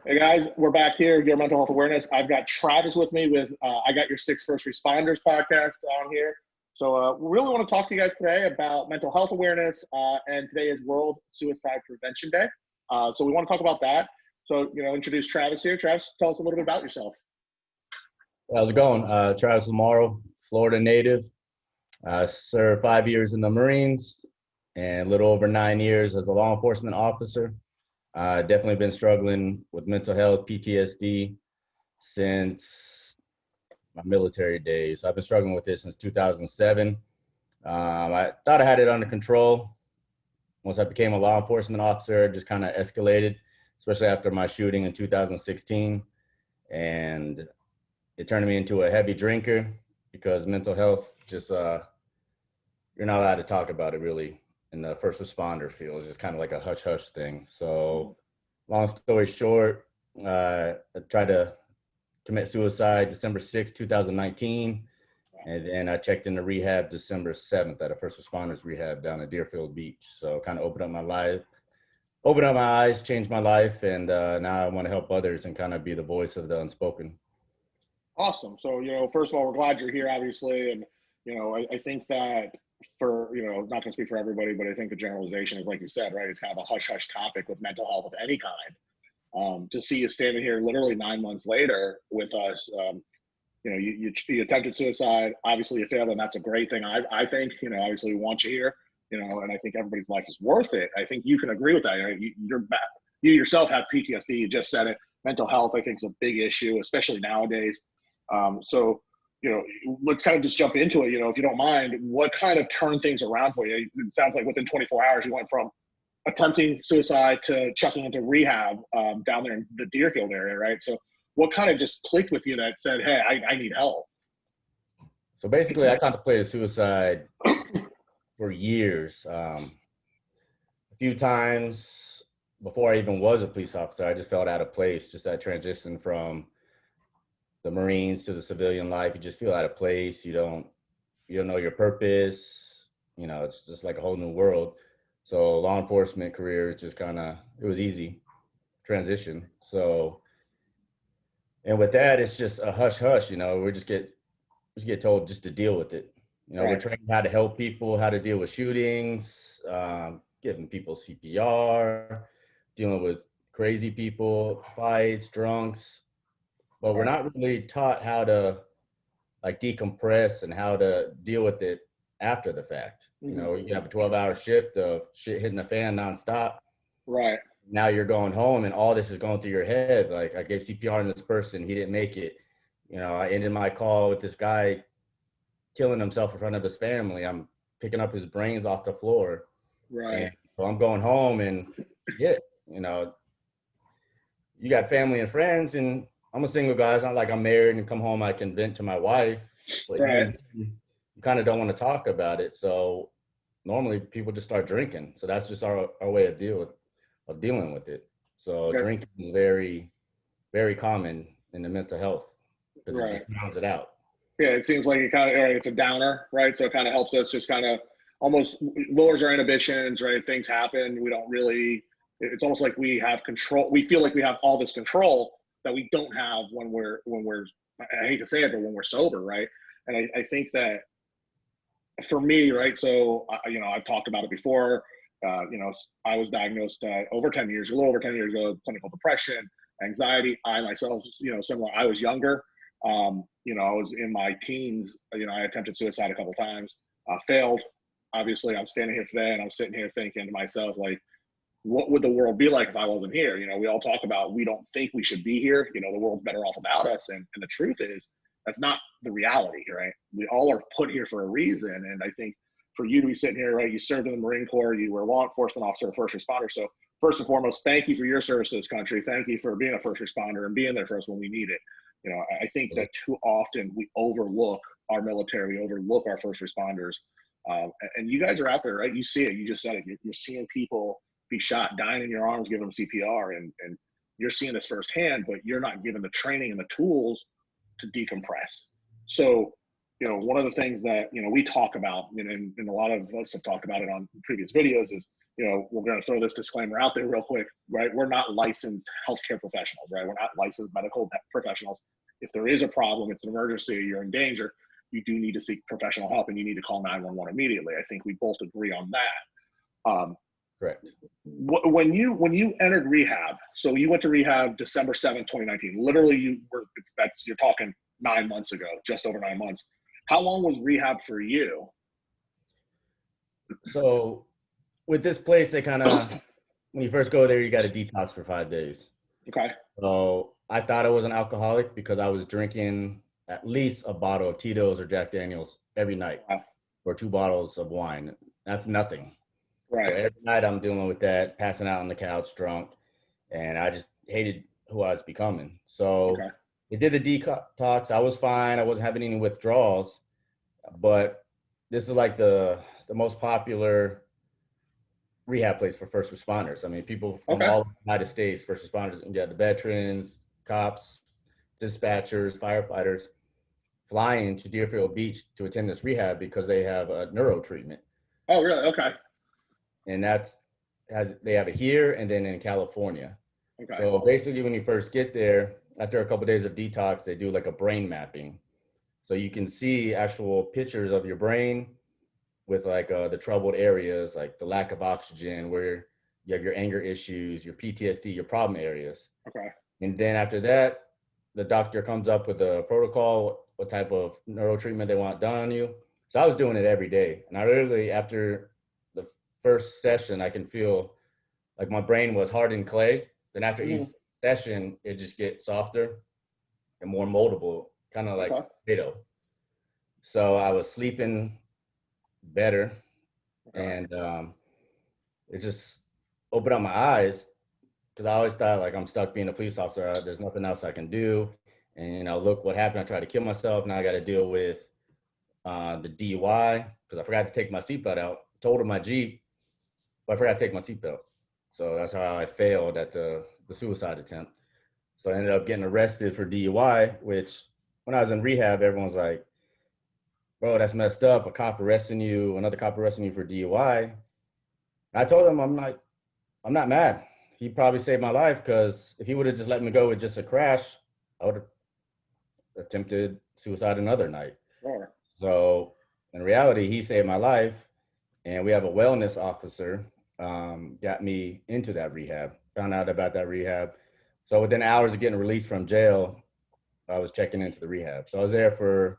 Hey guys, we're back here, your mental health awareness. I've got Travis with me with I Got Your Six First Responders podcast on here. So we really want to talk to you guys today about mental health awareness, and today is World Suicide Prevention Day. So we want to talk about that. So, introduce Travis here. Travis, tell us a little bit about yourself. How's it going? Travis Lamaro, Florida native. Served 5 years in the Marines and a little over 9 years as a law enforcement officer. Definitely been struggling with mental health, PTSD, since my military days. I've been struggling with this since 2007. I thought I had it under control. Once I became a law enforcement officer, it just kind of escalated, especially after my shooting in 2016. And it turned me into a heavy drinker because mental health just, you're not allowed to talk about it really in the first responder field. It's just kind of like a hush-hush thing. So long story short, I tried to commit suicide December 6, 2019. And then I checked into rehab December 7th at a first responders rehab down at Deerfield Beach. So kind of opened up my eyes, changed my life. And now I want to help others and kind of be the voice of the unspoken. Awesome. So, first of all, we're glad you're here, obviously. And, I think that for, not going to speak for everybody, but I think the generalization is, like you said, right, it's kind of a hush-hush topic with mental health of any kind. To see you standing here literally 9 months later with us, you attempted suicide, obviously you failed, and that's a great thing. I think, obviously we want you here, and I think everybody's life is worth it. I think you can agree with that. You're back. You yourself have PTSD. You just said it. Mental health, I think, is a big issue, especially nowadays. So, let's kind of just jump into it. If you don't mind, what kind of turned things around for you? It sounds like within 24 hours, you went from attempting suicide to checking into rehab down there in the Deerfield area, right? So what kind of just clicked with you that said, hey, I need help? So basically, I contemplated suicide for years. A few times before I even was a police officer, I just felt out of place, just that transition from the Marines to the civilian life. You just feel out of place. You don't know your purpose. It's just like a whole new world. So law enforcement career is just it was easy transition. So, and with that, it's just a hush hush, we just get told just to deal with it. Right. We're trained how to help people, how to deal with shootings, giving people CPR, dealing with crazy people, fights, drunks, but we're not really taught how to decompress and how to deal with it after the fact. Mm-hmm. You have a 12-hour shift of shit hitting the fan nonstop. Right. Now you're going home and all this is going through your head. Like, I gave CPR to this person, he didn't make it. I ended my call with this guy killing himself in front of his family. I'm picking up his brains off the floor. Right. And so I'm going home and you got family and friends, and I'm a single guy. It's not like I'm married and come home I can vent to my wife. But right. You kind of don't want to talk about it. So normally people just start drinking. So that's just our way of dealing with it. So drinking is very, very common in the mental health because it just drowns it out. Yeah, it seems like it's a downer, right? So it kind of helps us just kind of almost lowers our inhibitions, right? Things happen. We don't really, it's almost like we have control. We feel like we have all this control that we don't have when we're, I hate to say it, but when we're sober, right? And I think that for me, right, so, I've talked about it before, I was diagnosed a little over 10 years ago, clinical depression, anxiety. I myself, similar, I was younger. I was in my teens, I attempted suicide a couple of times, failed. Obviously, I'm standing here today and I'm sitting here thinking to myself, like, what would the world be like if I wasn't here? We all talk about, we don't think we should be here. The world's better off without us. And the truth is, that's not the reality, right? We all are put here for a reason. And I think for you to be sitting here, right, you served in the Marine Corps, you were a law enforcement officer, a first responder. So first and foremost, thank you for your service to this country. Thank you for being a first responder and being there for us when we need it. I think that too often we overlook our military, we overlook our first responders. And you guys are out there, right? You see it. You just said it. You're seeing people be shot, dying in your arms, giving them CPR, and you're seeing this firsthand, but you're not given the training and the tools to decompress. So, one of the things that, we talk about, and a lot of us have talked about it on previous videos, is we're going to throw this disclaimer out there real quick, right? We're not licensed healthcare professionals, right? We're not licensed medical professionals. If there is a problem, it's an emergency, you're in danger, you do need to seek professional help and you need to call 911 immediately. I think we both agree on that. Correct. When you entered rehab, so you went to rehab December 7th, 2019, literally you're talking 9 months ago, just over 9 months. How long was rehab for you? So with this place, they kind of, when you first go there, you got to detox for 5 days. Okay. So I thought I was an alcoholic because I was drinking at least a bottle of Tito's or Jack Daniels every night, or 2 bottles of wine. That's nothing. Right. So every night I'm dealing with that, passing out on the couch drunk, and I just hated who I was becoming. So it did the detox. I was fine. I wasn't having any withdrawals, but this is like the most popular rehab place for first responders. I mean, people from all the United States, first responders, you got the veterans, cops, dispatchers, firefighters flying to Deerfield Beach to attend this rehab because they have a neuro treatment. Oh, really? Okay. And they have it here and then in California. Okay. So basically when you first get there, after a couple of days of detox, they do like a brain mapping. So you can see actual pictures of your brain with like the troubled areas, like the lack of oxygen, where you have your anger issues, your PTSD, your problem areas. Okay. And then after that, the doctor comes up with a protocol, what type of neuro treatment they want done on you. So I was doing it every day. And I literally, after the first session, I can feel like my brain was hardened clay. Then after each session, it just gets softer and more moldable, kind of like potato. So I was sleeping better, and it just opened up my eyes, because I always thought like I'm stuck being a police officer. There's nothing else I can do. And look what happened. I tried to kill myself. Now I got to deal with the DUI because I forgot to take my seatbelt out. Totaled my Jeep, but I forgot to take my seatbelt. So that's how I failed at the suicide attempt. So I ended up getting arrested for DUI, which when I was in rehab, everyone's like, bro, that's messed up. A cop arresting you, another cop arresting you for DUI. I told him, I'm not mad. He probably saved my life, because if he would have just let me go with just a crash, I would have attempted suicide another night. Sure. So in reality, he saved my life, and we have a wellness officer got me into that rehab, found out about that rehab. So within hours of getting released from jail, I was checking into the rehab. So I was there for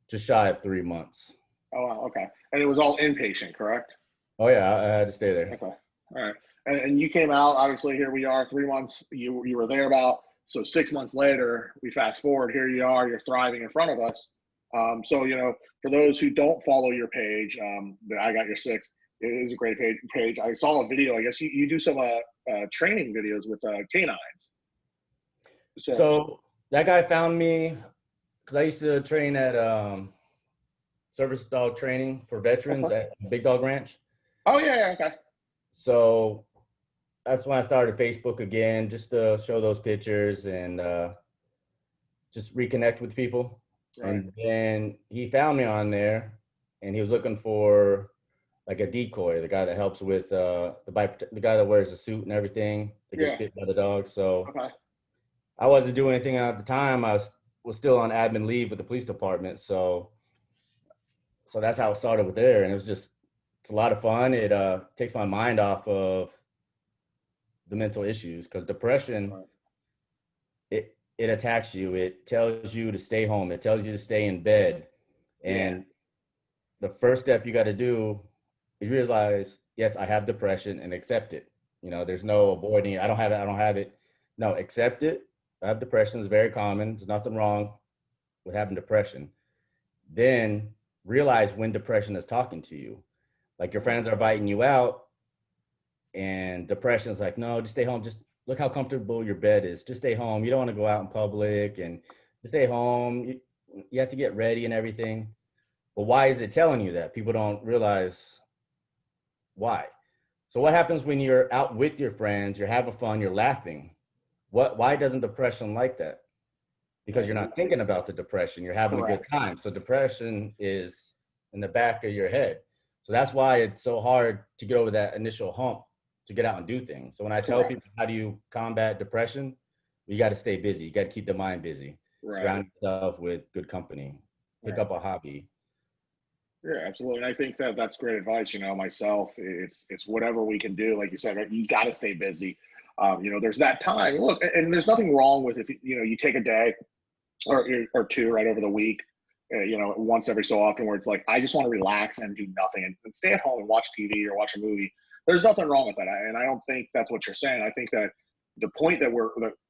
just shy of 3 months. Oh, wow. Okay. And it was all inpatient, correct? Oh yeah, I had to stay there. Okay. All right. And you came out, obviously here we are, 3 months, you were there about, so 6 months later, we fast forward, here you are, you're thriving in front of us. So, for those who don't follow your page, I Got Your Six, it is a great page. I saw a video, I guess you do some training videos with canines. So that guy found me because I used to train at service dog training for veterans at Big Dog Ranch. Oh, yeah, okay. So that's when I started Facebook again, just to show those pictures and just reconnect with people. Right. And then he found me on there, and he was looking for like a decoy, the guy that helps with the guy that wears a suit and everything that gets bit by the dog. So I wasn't doing anything at the time. I was still on admin leave with the police department. So that's how it started with there. And it's a lot of fun. It takes my mind off of the mental issues, because depression, it attacks you. It tells you to stay home. It tells you to stay in bed. And the first step you got to do is realize, yes, I have depression, and accept it. There's no avoiding it. I don't have it. No, accept it. I have depression. It's very common. There's nothing wrong with having depression. Then realize when depression is talking to you. Like your friends are inviting you out, and depression is like, no, just stay home. Just look how comfortable your bed is. Just stay home. You don't want to go out in public, and just stay home. You have to get ready and everything. But why is it telling you that? People don't realize why. So what happens when you're out with your friends, you're having fun, you're laughing? Why doesn't depression like that? Because you're not thinking about the depression. You're having a good time. So depression is in the back of your head. So that's why it's so hard to get over that initial hump to get out and do things. So when I tell Correct. people, how do you combat depression? You got to stay busy. You got to keep the mind busy. Right. Surround yourself with good company. Pick Right. up a hobby. Yeah, absolutely. And I think that that's great advice. Myself, it's whatever we can do. Like you said, right? You got to stay busy. There's that time. Look, and there's nothing wrong with if you take a day or two right over the week. Once every so often, where it's like I just want to relax and do nothing and stay at home and watch TV or watch a movie. There's nothing wrong with that, and I don't think that's what you're saying. I think that the point that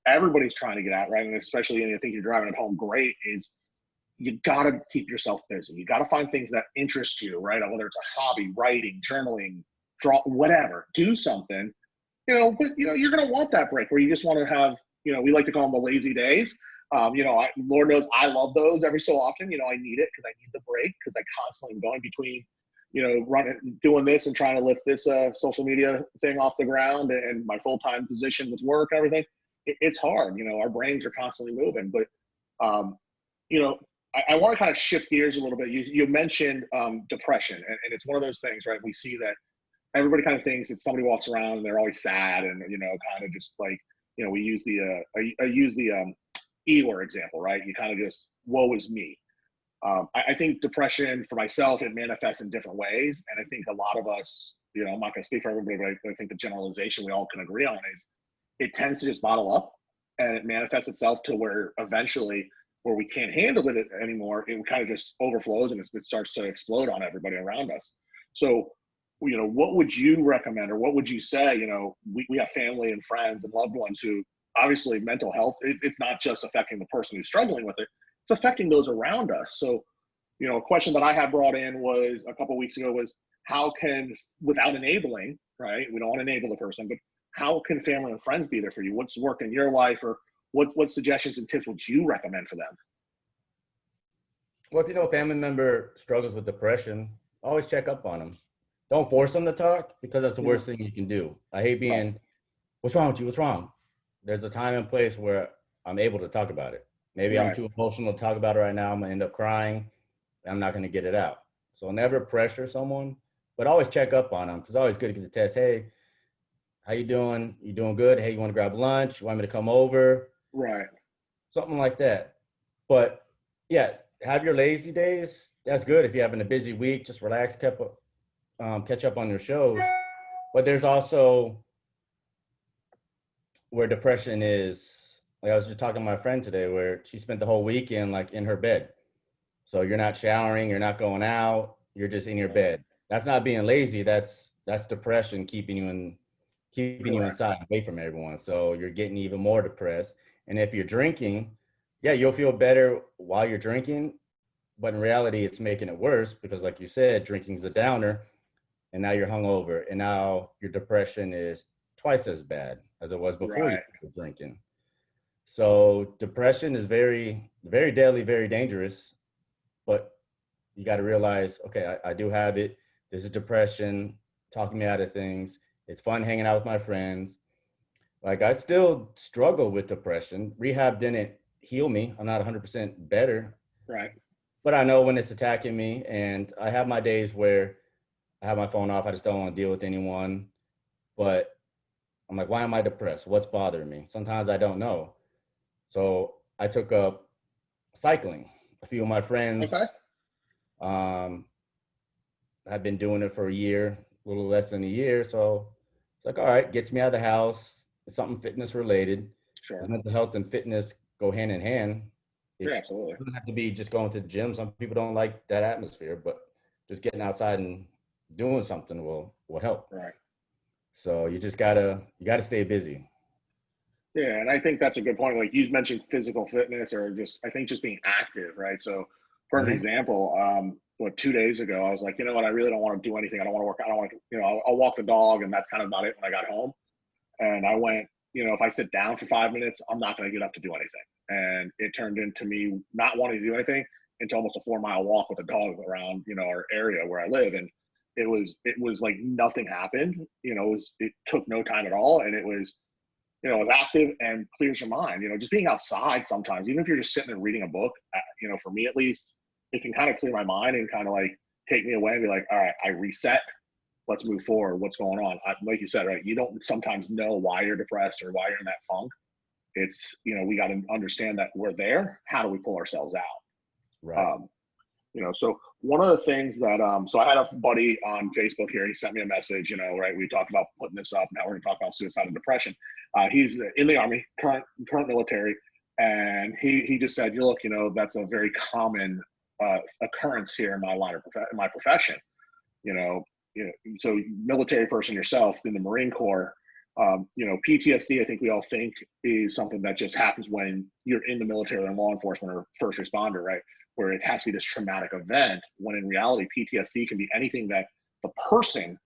everybody's trying to get at, right, and especially I think you're driving it home great, is you got to keep yourself busy. You got to find things that interest you, right? Whether it's a hobby, writing, journaling, draw, whatever. Do something, but you're going to want that break where you just want to have, we like to call them the lazy days. Lord knows I love those every so often. I need it because I need the break because I constantly am going between, running, doing this and trying to lift this social media thing off the ground and my full-time position with work and everything. It's hard. Our brains are constantly moving, but, I want to kind of shift gears a little bit. You mentioned depression, and it's one of those things, right? We see that everybody kind of thinks that somebody walks around and they're always sad and kind of just like we use the I use the Eeyore example, right? You kind of just woe is me. I think depression for myself, it manifests in different ways, and I think a lot of us, I'm not going to speak for everybody, but I think the generalization we all can agree on is it tends to just bottle up, and it manifests itself to where eventually where we can't handle it anymore, it kind of just overflows and it starts to explode on everybody around us. So, what would you recommend or what would you say? We have family and friends and loved ones who obviously mental health, it's not just affecting the person who's struggling with it, it's affecting those around us. So, a question that I had brought in was a couple of weeks ago was how can, without enabling, right? We don't want to enable the person, but how can family and friends be there for you? What's worked in your life, or what suggestions and tips would you recommend for them? Well, if a family member struggles with depression, always check up on them. Don't force them to talk because that's the worst thing you can do. I hate being, what's wrong with you? What's wrong? There's a time and place where I'm able to talk about it. Maybe I'm too emotional to talk about it right now. I'm going to end up crying. I'm not going to get it out. So never pressure someone, but always check up on them because it's always good to get the test. Hey, how you doing? You doing good? Hey, you want to grab lunch? You want me to come over? Right. Something like that. But yeah, have your lazy days. That's good. If you're having a busy week, just relax, catch up on your shows. But there's also where depression is. Like I was just talking to my friend today where she spent the whole weekend like in her bed. So you're not showering, you're not going out, you're just in your bed. That's not being lazy. That's depression keeping you inside, away from everyone. So you're getting even more depressed. And if you're drinking, yeah, you'll feel better while you're drinking, but in reality, it's making it worse because, like you said, drinking's a downer, and now you're hungover, and now your depression is twice as bad as it was before you were drinking. So depression is very, very deadly, very dangerous, but you got to realize, okay, I do have it. This is depression, talking me out of things. It's fun hanging out with my friends. Like I still struggle with depression. Rehab didn't heal me. I'm not 100% better. Right. But I know when it's attacking me, and I have my days where I have my phone off. I just don't want to deal with anyone. But I'm like, why am I depressed? What's bothering me? Sometimes I don't know. So I took up cycling. A few of my friends have been doing it for a year, a little less than a year. So it's like, all right, gets me out of the house. It's something fitness related. Sure. Mental health and fitness go hand in hand. It absolutely. doesn't have to be just going to the gym. Some people don't like that atmosphere, but just getting outside and doing something will help. Right. So you gotta stay busy. Yeah, and I think that's a good point. Like you mentioned physical fitness or just being active, right? So perfect example, 2 days ago, I was like, you know what, I really don't want to do anything. I don't want to work. I don't want to, I'll walk the dog and that's kind of about it when I got home. And I went, if I sit down for 5 minutes, I'm not going to get up to do anything. And it turned into me not wanting to do anything into almost a 4-mile walk with a dog around, our area where I live. And it was like nothing happened, it took no time at all. And it was active and clears your mind, just being outside sometimes, even if you're just sitting and reading a book, for me at least, it can kind of clear my mind and kind of like, take me away and be like, all right, I reset. Let's move forward. What's going on? Like you said, right? You don't sometimes know why you're depressed or why you're in that funk. It's, we got to understand that we're there. How do we pull ourselves out? Right. So one of the things that, so I had a buddy on Facebook here. He sent me a message, right? We talked about putting this up. Now we're going to talk about suicide and depression. He's in the Army, current military. And he just said, look, that's a very common occurrence here in my line of in my profession. So military person yourself in the Marine Corps, PTSD, I think we all think is something that just happens when you're in the military or in law enforcement or first responder, right? Where it has to be this traumatic event, when in reality, PTSD can be anything that the person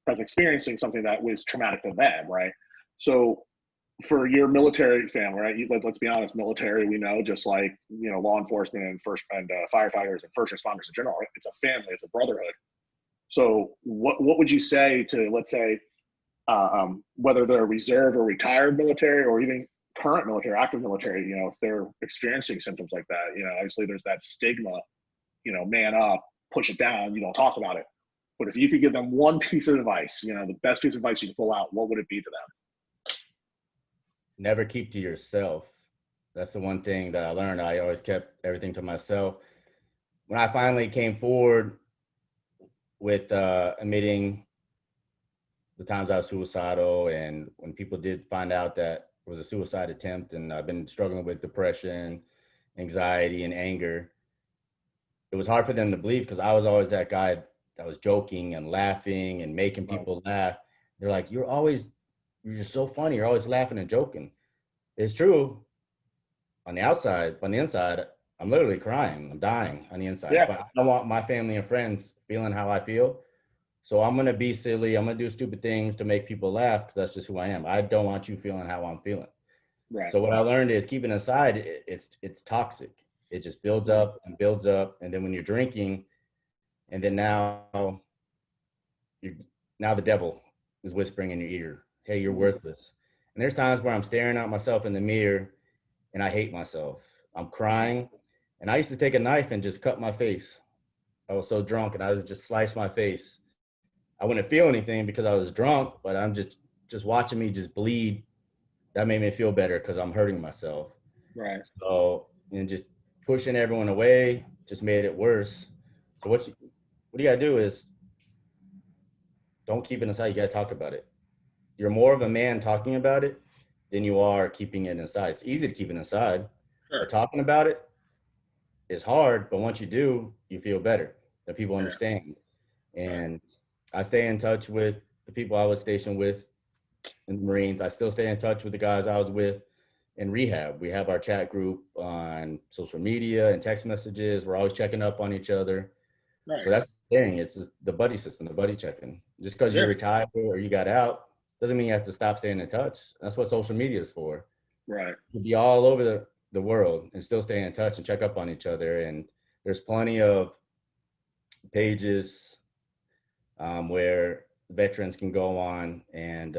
that's experiencing something that was traumatic to them, right? So for your military family, right? Let's be honest, military, we know, just like, law enforcement and firefighters and first responders in general, right? It's a family, it's a brotherhood. So what would you say to, let's say, whether they're reserve or retired military or even current military, active military, if they're experiencing symptoms like that, obviously there's that stigma, man up, push it down, you don't talk about it. But if you could give them one piece of advice, the best piece of advice you can pull out, what would it be to them? Never keep to yourself. That's the one thing that I learned. I always kept everything to myself. When I finally came forward with admitting the times I was suicidal, and when people did find out that it was a suicide attempt, and I've been struggling with depression, anxiety, and anger, it was hard for them to believe, because I was always that guy that was joking and laughing and making people laugh. They're like, you're just so funny. You're always laughing and joking. It's true on the outside, but on the inside, I'm literally crying. I'm dying on the inside. Yeah. But I don't want my family and friends feeling how I feel. So I'm going to be silly. I'm going to do stupid things to make people laugh, because that's just who I am. I don't want you feeling how I'm feeling. Right. So what I learned is keeping aside, it's toxic. It just builds up and builds up. And then when you're drinking, and then now the devil is whispering in your ear, hey, you're worthless. And there's times where I'm staring at myself in the mirror and I hate myself. I'm crying. And I used to take a knife and just cut my face. I was so drunk, and I would just slice my face. I wouldn't feel anything because I was drunk, but I'm just watching me just bleed. That made me feel better because I'm hurting myself. Right. So, and just pushing everyone away just made it worse. So what you gotta do is don't keep it inside. You gotta talk about it. You're more of a man talking about it than you are keeping it inside. It's easy to keep it inside. Sure. But talking about it is hard, but once you do, you feel better. That people understand. And I stay in touch with the people I was stationed with in the Marines. I still stay in touch with the guys I was with in rehab. We have our chat group on social media and text messages. We're always checking up on each other. Right. So that's the thing. It's just the buddy system, the buddy checking. Just because you're retired or you got out doesn't mean you have to stop staying in touch. That's what social media is for. Right. You can be all over the world and still stay in touch and check up on each other. And there's plenty of pages where veterans can go on, and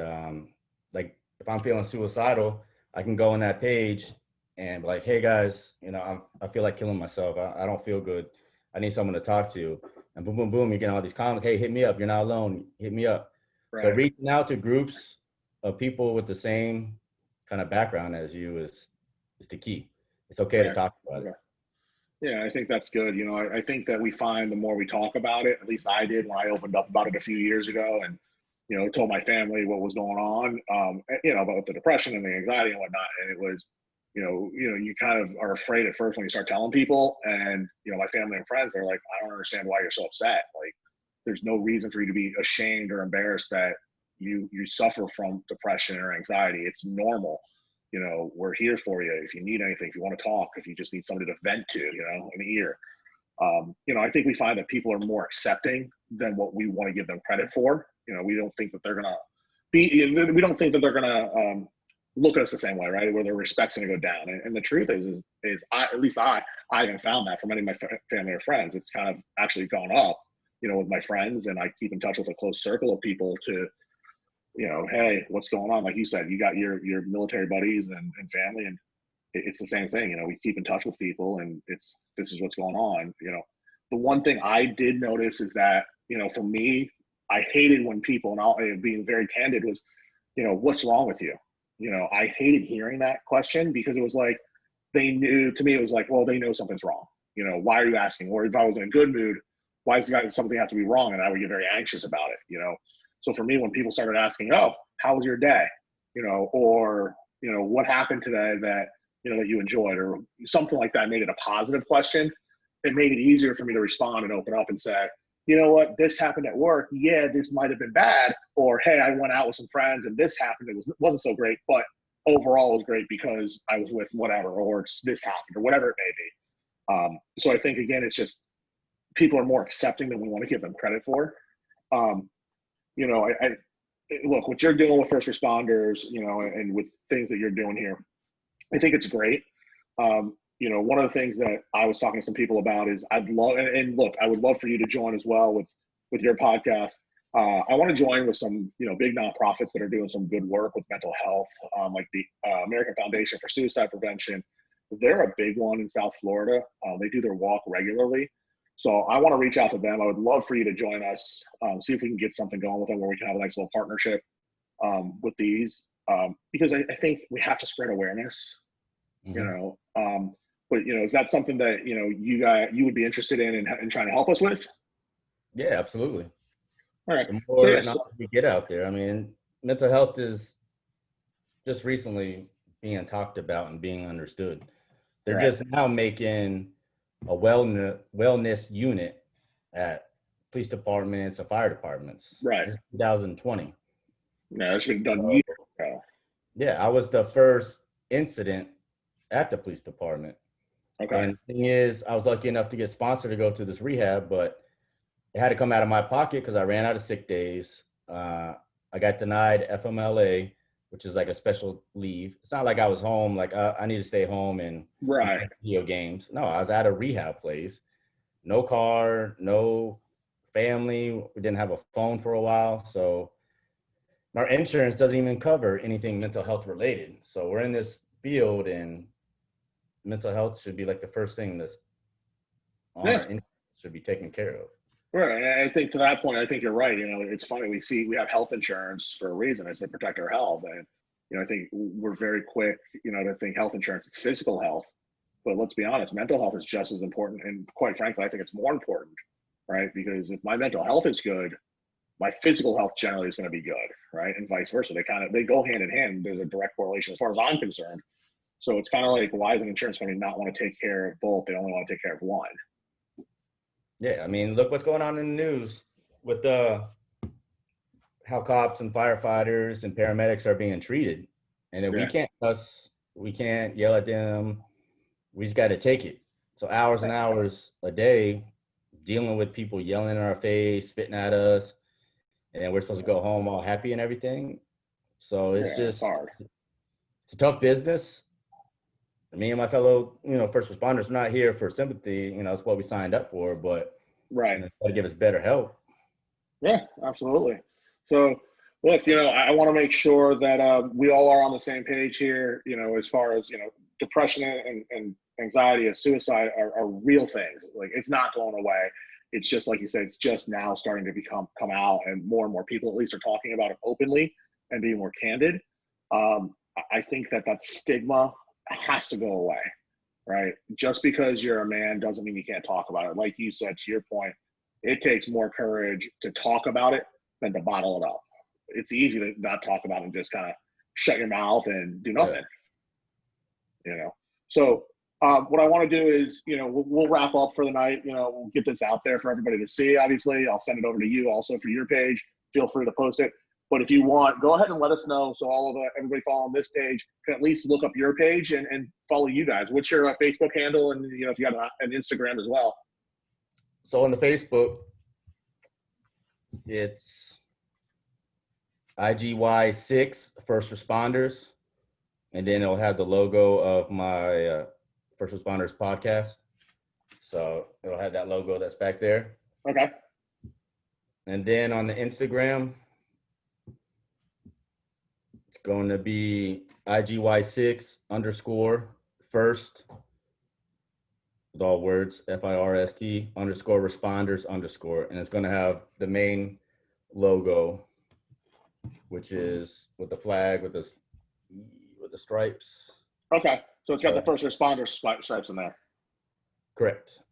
like if I'm feeling suicidal, I can go on that page and be like, hey guys, I feel like killing myself. I don't feel good. I need someone to talk to. And boom, boom, boom, you get all these comments. Hey, hit me up. You're not alone. Hit me up. Right. So reaching out to groups of people with the same kind of background as you is the key. It's okay to talk about it. Yeah, I think that's good. I think that we find the more we talk about it, at least I did when I opened up about it a few years ago, and, told my family what was going on, about the depression and the anxiety and whatnot. And it was, you kind of are afraid at first when you start telling people, and, my family and friends, they're like, I don't understand why you're so upset. Like, there's no reason for you to be ashamed or embarrassed that you suffer from depression or anxiety. It's normal. We're here for you if you need anything, if you want to talk, if you just need somebody to vent to, an ear. I think we find that people are more accepting than what we want to give them credit for. We don't think that they're going to we don't think that they're going to look at us the same way, right? Where their respect's going to go down. And the truth is I haven't found that from any of my family or friends. It's kind of actually gone up, with my friends, and I keep in touch with a close circle of people to, hey, what's going on? Like you said, you got your military buddies and family, and it's the same thing. We keep in touch with people, and this is what's going on. the one thing I did notice is that, for me, I hated when people, and I'll being very candid, was, what's wrong with you? I hated hearing that question, because it was like, they knew, to me, it was like, well, they know something's wrong. Why are you asking? Or if I was in a good mood, why does something have to be wrong? And I would get very anxious about it. So for me, when people started asking, oh, how was your day? Or, what happened today that, that you enjoyed, or something like that, made it a positive question. It made it easier for me to respond and open up and say, you know what, this happened at work. Yeah, this might have been bad. Or, hey, I went out with some friends and this happened. Wasn't so great, but overall it was great because I was with whatever, or this happened, or whatever it may be. So I think, again, it's just people are more accepting than we want to give them credit for. I look, what you're doing with first responders, and with things that you're doing here, I think it's great. One of the things that I was talking to some people about is I'd love, and look, I would love for you to join as well with your podcast. I want to join with some, big nonprofits that are doing some good work with mental health, like the American Foundation for Suicide Prevention. They're a big one in South Florida. They do their walk regularly. So I want to reach out to them. I would love for you to join us, see if we can get something going with them where we can have a nice little partnership with these, because I think we have to spread awareness, but is that something that, you would be interested in trying to help us with? Yeah, absolutely. All right. The more knowledge we get out there, I mean, mental health is just recently being talked about and being understood. They're just now making a wellness unit at police departments and fire departments. Right. This is 2020. Yeah, it's been done years ago. Yeah, I was the first incident at the police department. Okay. And the thing is, I was lucky enough to get sponsored to go to this rehab, but it had to come out of my pocket because I ran out of sick days. I got denied FMLA, which is like a special leave. It's not like I was home, like I need to stay home and play video games. No, I was at a rehab place. No car, no family. We didn't have a phone for a while. So our insurance doesn't even cover anything mental health related. So we're in this field, and mental health should be like the first thing that's on our insurance, should be taken care of. Right. And I think to that point, I think you're right. It's funny. We have health insurance for a reason. It's to protect our health. And, I think we're very quick, to think health insurance, it's physical health. But let's be honest, mental health is just as important. And quite frankly, I think it's more important, right? Because if my mental health is good, my physical health generally is going to be good, right? And vice versa. They go hand in hand. There's a direct correlation as far as I'm concerned. So it's kind of like, why does an insurance company not want to take care of both? They only want to take care of one. Yeah, I mean, look what's going on in the news with how cops and firefighters and paramedics are being treated. And then we can't cuss, we can't yell at them. We just got to take it. So hours and hours a day dealing with people yelling in our face, spitting at us, and we're supposed to go home all happy and everything. So it's just hard. It's a tough business. Me and my fellow, first responders are not here for sympathy. It's what we signed up for, but right, to give us better help. Yeah, absolutely. So, look, I want to make sure that we all are on the same page here. As far as depression and anxiety and suicide are real things. Like, it's not going away. It's just like you said. It's just now starting to come out, and more people at least are talking about it openly and being more candid. I think that stigma has to go away, right? Just because you're a man doesn't mean you can't talk about it. Like you said, to your point, it takes more courage to talk about it than to bottle it up. It's easy to not talk about it and just kind of shut your mouth and do nothing. So what I want to do is, we'll wrap up for the night. We'll get this out there for everybody to see. Obviously, I'll send it over to you also for your page. Feel free to post it. But if you want, go ahead and let us know. So everybody following this page can at least look up your page and follow you guys. What's your Facebook handle? And, if you got an Instagram as well. So on the Facebook, it's IGY6 First Responders. And then it'll have the logo of my First Responders podcast. So it'll have that logo that's back there. Okay. And then on the Instagram, it's going to be IGY6_first with all words, FIRST underscore responders underscore, and it's going to have the main logo, which is with the flag with the stripes. Okay, so it's got the first responder stripes in there. Correct.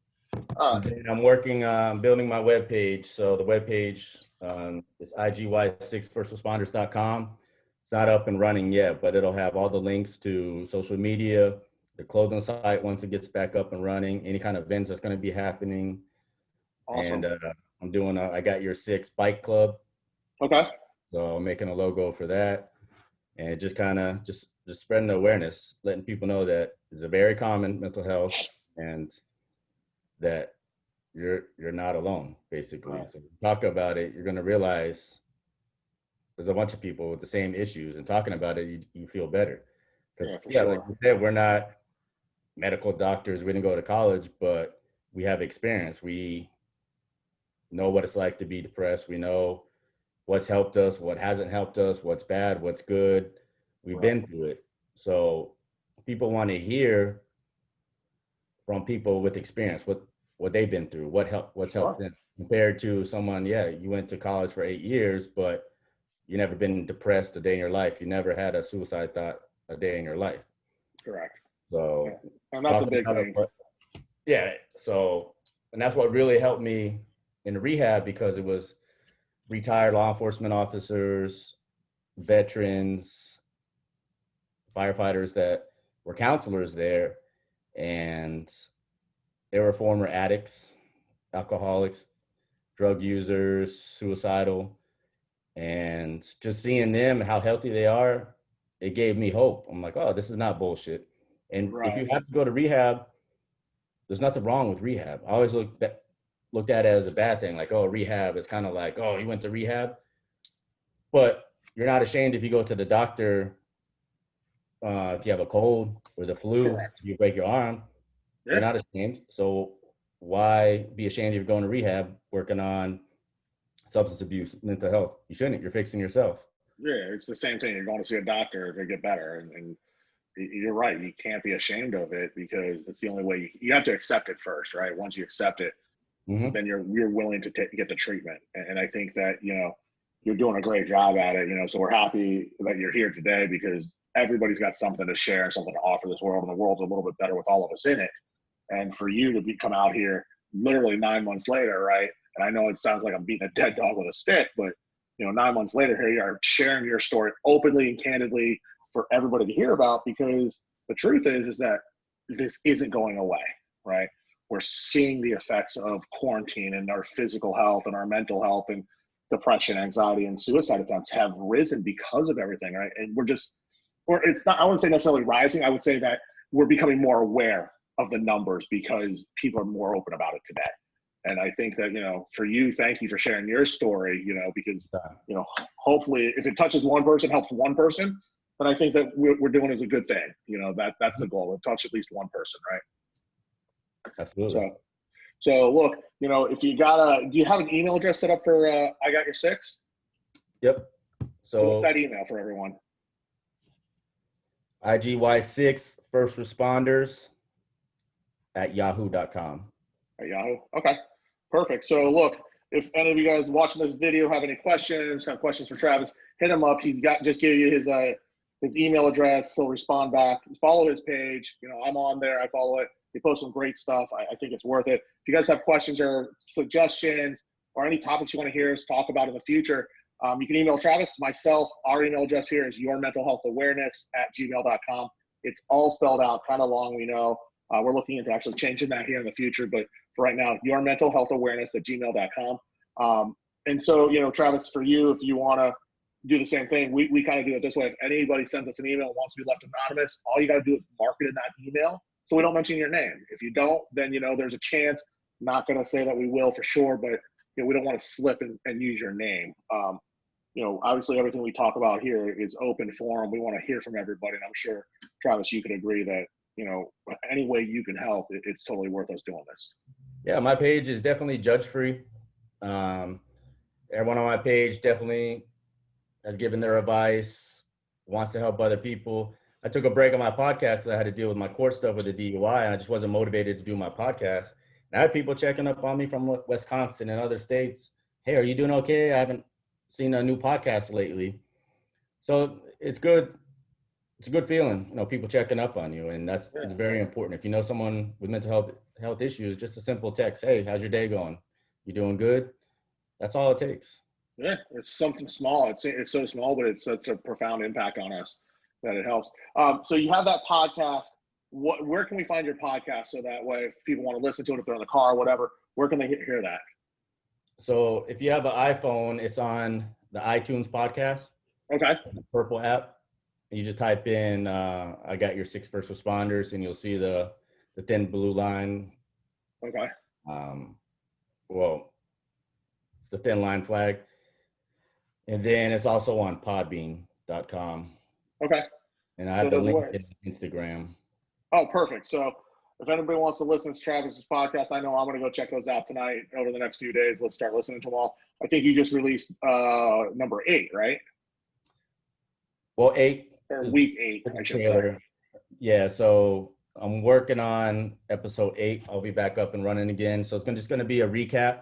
Uh, And I'm working on building my webpage. So the webpage is igy6firstresponders.com. It's not up and running yet, but it'll have all the links to social media, the clothing site once it gets back up and running, any kind of events that's going to be happening. awesome. And I'm doing I Got Your Six bike club. Okay. So I'm making a logo for that. And just kind of just spreading the awareness, letting people know that it's a very common mental health and that you're not alone, basically. Right. So talk about it, you're going to realize there's a bunch of people with the same issues, and talking about it, you feel better. Because Yeah, for like sure. you said, we're not medical doctors. We didn't go to college, but we have experience. We know what it's like to be depressed. We know what's helped us, what hasn't helped us, what's bad, what's good. We've been through it. So people want to hear from people with experience, what they've been through, what's helped them, compared to someone, you went to college for 8 years, but you never been depressed a day in your life. You never had a suicide thought a day in your life. Correct. So, Yeah. And that's a big thing. So, and that's what really helped me in rehab, because it was retired law enforcement officers, veterans, firefighters that were counselors there, and they were former addicts, alcoholics, drug users, suicidal, and just seeing them, how healthy they are, it gave me hope. I'm like, oh, this is not bullshit. And if you have to go to rehab, there's nothing wrong with rehab. I always looked at it as a bad thing, like, oh, rehab is kind of like, oh, you went to rehab, but you're not ashamed if you go to the doctor. If you have a cold or the flu, you break your arm, you're not ashamed. So why be ashamed if you're going to rehab, working on substance abuse, mental health? You shouldn't. You're fixing yourself. Yeah, it's the same thing. You're going to see a doctor to get better, and you're right. You can't be ashamed of it, because it's the only way. You have to accept it first, right? Once you accept it, then you're willing to get the treatment. And I think that you're doing a great job at it. So we're happy that you're here today, because everybody's got something to share and something to offer this world, and the world's a little bit better with all of us in it. And for you to come out here literally 9 months later, right? And I know it sounds like I'm beating a dead dog with a stick, but 9 months later, here you are sharing your story openly and candidly for everybody to hear about, because the truth is that this isn't going away, right? We're seeing the effects of quarantine, and our physical health and our mental health, and depression, anxiety, and suicide attempts have risen because of everything, right? And it's not, I wouldn't say necessarily rising. I would say that we're becoming more aware of the numbers, because people are more open about it today. And I think that, for you, thank you for sharing your story, because, hopefully if it touches one person, helps one person, then I think that we're doing is a good thing. That's the goal, to touch at least one person, right? Absolutely. So look, if you do you have an email address set up for I Got Your Six? Yep. So what's that email for everyone? IGY6 first responders at yahoo.com. At Yahoo. Okay, perfect. So look, if any of you guys watching this video have any questions, have questions for Travis, hit him up. Just give you his email address. He'll respond back. Follow his page. I'm on there. I follow it. He posts some great stuff. I think it's worth it. If you guys have questions or suggestions or any topics you want to hear us talk about in the future, you can email Travis, myself. Our email address here is yourmentalhealthawareness@gmail.com. It's all spelled out, kind of long, we know. We're looking into actually changing that here in the future, but for right now, yourmentalhealthawareness@gmail.com. And so, Travis, for you, if you want to do the same thing, we kind of do it this way. If anybody sends us an email and wants to be left anonymous, all you got to do is mark it in that email, so we don't mention your name. If you don't, then there's a chance. Not going to say that we will for sure, but we don't want to slip and use your name. Obviously everything we talk about here is open forum. We want to hear from everybody, and I'm sure, Travis, you could agree that any way you can help, it's totally worth us doing this. Yeah, my page is definitely judge free. Everyone on my page definitely has given their advice, wants to help other people. I took a break on my podcast because I had to deal with my court stuff with the DUI, and I just wasn't motivated to do my podcast. And I had people checking up on me from Wisconsin and other states. Hey, are you doing okay? I haven't seen a new podcast lately. So it's good. It's a good feeling, people checking up on you, and it's very important. If you know someone with mental health issues, just a simple text, hey, how's your day going? You doing good? That's all it takes. Yeah, it's something small. It's so small, but it's such a profound impact on us that it helps. So you have that podcast. Where can we find your podcast so that way if people want to listen to it, if they're in the car, whatever, where can they hear that? So if you have an iPhone, it's on the iTunes podcast. Okay. The purple app. You just type in, I got your 6 first responders, and you'll see the thin blue line. Okay. The thin line flag. And then it's also on podbean.com. Okay. And I have the link in Instagram. Oh, perfect. So if anybody wants to listen to Travis's podcast, I know I'm going to go check those out tonight over the next few days. Let's start listening to them all. I think you just released number 8, right? Well, 8. Or week 8, I should say. Yeah, so I'm working on episode 8. I'll be back up and running again. So it's just going to be a recap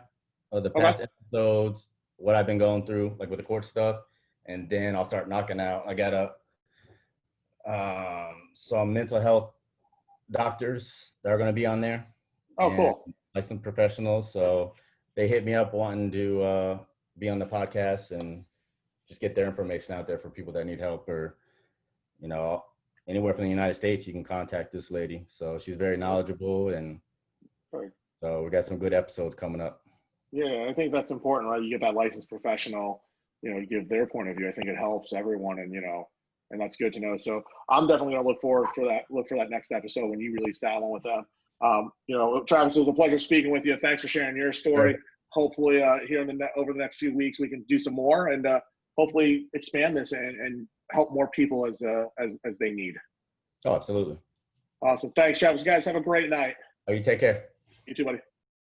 of the past episodes, what I've been going through, like with the court stuff. And then I'll start knocking out. I got some mental health doctors that are going to be on there. Oh, cool. Licensed professionals. So they hit me up wanting to be on the podcast and just get their information out there for people that need help, or, anywhere from the United States, you can contact this lady. So she's very knowledgeable, and so we got some good episodes coming up. Yeah, I think that's important, right? You get that licensed professional, give their point of view. I think it helps everyone, and and that's good to know. So I'm definitely going to look for that next episode when you release that one with them. Travis, it was a pleasure speaking with you. Thanks for sharing your story. Sure. Hopefully, here over the next few weeks, we can do some more and hopefully expand this and help more people as they need. Oh, absolutely. Awesome. Thanks, Travis. Guys, have a great night. Oh, you take care. You too, buddy.